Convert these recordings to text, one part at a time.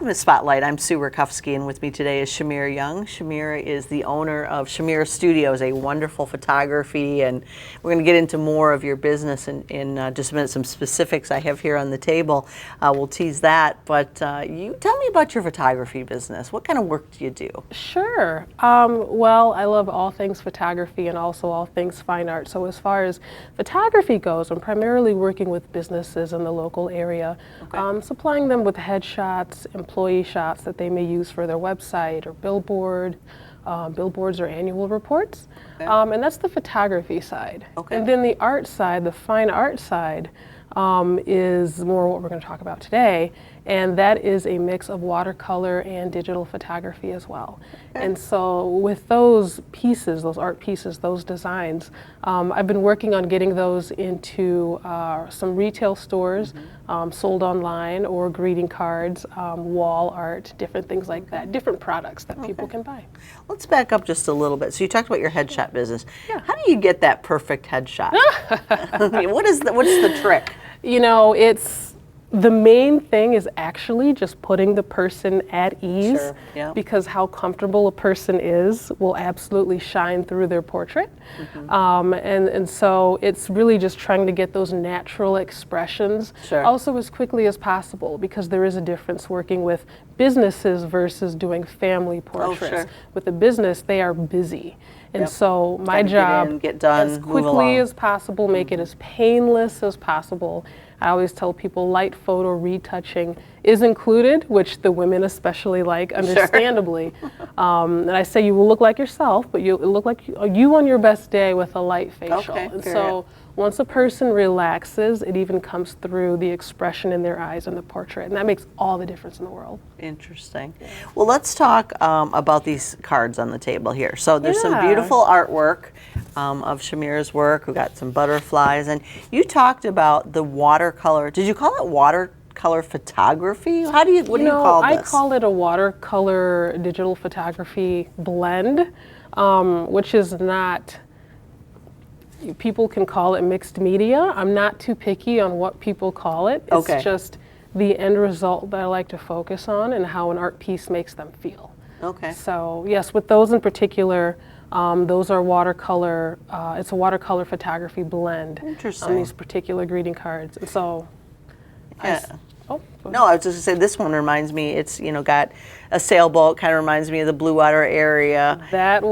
Welcome to Spotlight. I'm Sue Rakowski, and with me today is Chamira Young. Chamira is the owner of Chamira Studios, a wonderful photography, and we're going to get into more of your business in just a minute, some specifics I have here on the table. We'll tease that, but you tell me about your photography business. What kind of work do you do? Sure. Well, I love all things photography and also all things fine art. So as far as photography goes, I'm primarily working with businesses in the local area, supplying them with headshots, employee shots that they may use for their website or billboards or annual reports. And that's the photography side. And then the art side, the fine art side, is more what we're going to talk about today, and that is a mix of watercolor and digital photography as well. And so with those pieces, those art pieces, those designs, I've been working on getting those into some retail stores, sold online, or greeting cards, wall art, different things like that, different products that people can buy. Let's back up just a little bit. So you talked about your headshot business. How do you get that perfect headshot? I mean, what's the trick? You know, the main thing is actually just putting the person at ease, because how comfortable a person is will absolutely shine through their portrait. And so it's really just trying to get those natural expressions also as quickly as possible, because there is a difference working with businesses versus doing family portraits. With a business, they are busy. And so my job, get done, as quickly as possible, make it as painless as possible. I always tell people light photo retouching is included, which the women especially like, understandably. And I say you will look like yourself, but you'll look like you on your best day with a light facial. And so once a person relaxes, it even comes through the expression in their eyes in the portrait, and that makes all the difference in the world. Interesting. Well, let's talk about these cards on the table here. So there's some beautiful artwork of Chamira's work. We've got some butterflies, and you talked about the watercolor. Did you call it watercolor photography? What do you call this? I call it a watercolor digital photography blend, which is not, people can call it mixed media. I'm not too picky on what people call it. It's just the end result that I like to focus on and how an art piece makes them feel. So yes, with those in particular, those are watercolor, it's a watercolor photography blend on these particular greeting cards. And so, no, I was just going to say, this one reminds me, it's, got a sailboat, kind of reminds me of the Blue Water area. That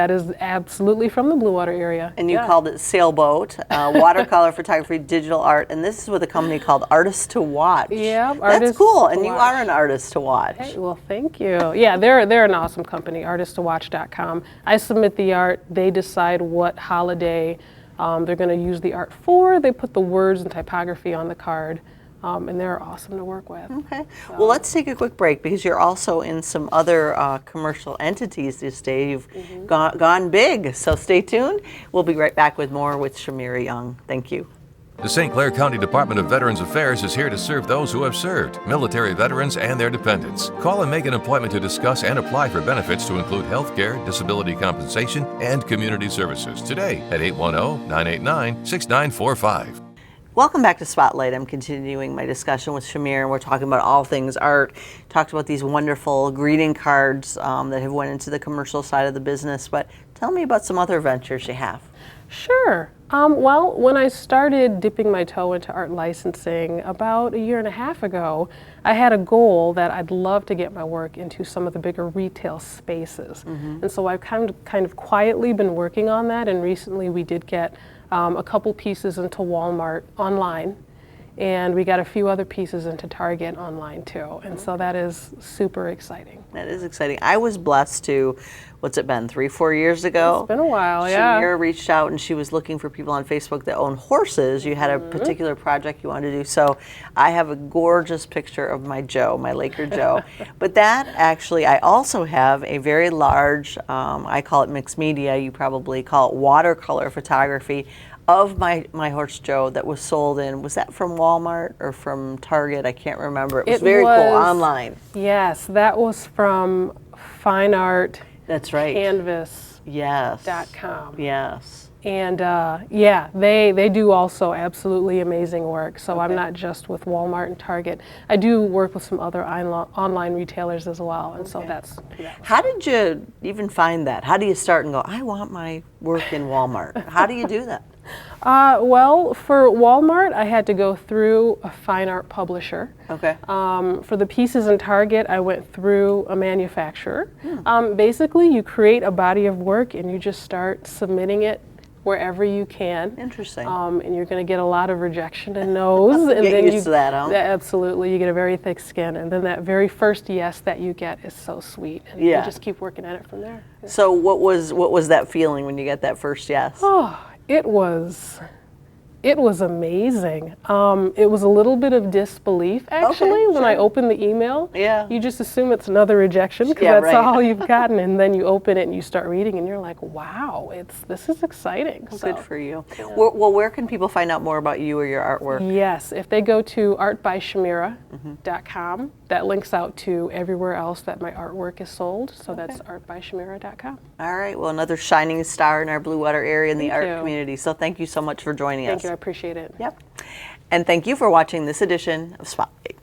is absolutely from the Blue Water area. And you called it Sailboat, watercolor photography, digital art, and this is with a company called Artist to Watch. That's cool, and you are an artist to watch. Hey, well, thank you. Yeah, they're an awesome company, artisttowatch.com. I submit the art, they decide what holiday they're going to use the art for, they put the words and typography on the card. And they're awesome to work with. Well, let's take a quick break, because you're also in some other commercial entities this day. You've gone big, so stay tuned. We'll be right back with more with Chamira Young. Thank you. The St. Clair County Department of Veterans Affairs is here to serve those who have served, military veterans and their dependents. Call and make an appointment to discuss and apply for benefits to include health care, disability compensation, and community services today at 810-989-6945. Welcome back to Spotlight. I'm continuing my discussion with Chamira, and we're talking about all things art. Talked about these wonderful greeting cards that have went into the commercial side of the business, but tell me about some other ventures you have. Sure. Well, when I started dipping my toe into art licensing about 1.5 years ago, I had a goal that I'd love to get my work into some of the bigger retail spaces. And so I've kind of quietly been working on that, and recently we did get a couple pieces into Walmart online, and we got a few other pieces into Target online too, and so that is super exciting. That is exciting. I was blessed to, what's it been, 3-4 years ago? It's been a while, Chamira reached out, and she was looking for people on Facebook that own horses. You had a particular project you wanted to do, so I have a gorgeous picture of my Joe, my Laker Joe. But that actually, I also have a very large, I call it mixed media, you probably call it watercolor photography, of my horse Joe that was sold in, was that from Walmart or from Target? I can't remember. It was very cool, online. Yes, that was from Fine Art. That's right. Canvas. Yes. .com. Yes. And yeah, they do also absolutely amazing work. So I'm not just with Walmart and Target. I do work with some other online retailers as well. And so that's How did you even find that? How do you start and go, I want my work in Walmart? How do you do that? Well, for Walmart, I had to go through a fine art publisher. Okay. For the pieces in Target, I went through a manufacturer. Basically, you create a body of work and you just start submitting it wherever you can. Interesting. And you're going to get a lot of rejection and no's. And Get then used to that, huh? Yeah, absolutely. You get a very thick skin. And then that very first yes that you get is so sweet. And you just keep working at it from there. Yeah. So what was that feeling when you get that first yes? Oh, it was amazing. It was a little bit of disbelief, actually, when I opened the email. Yeah. You just assume it's another rejection because that's all you've gotten, and then you open it and you start reading, and you're like, "Wow, this is exciting." Well, so, good for you. Yeah. Well, where can people find out more about you or your artwork? Yes, if they go to artbychamira.com, that links out to everywhere else that my artwork is sold. So that's artbychamira.com. All right. Well, another shining star in our Blue Water area in the Thank art you. community. So thank you so much for joining us. Thank you, I appreciate it. Yep. And thank you for watching this edition of Spotlight.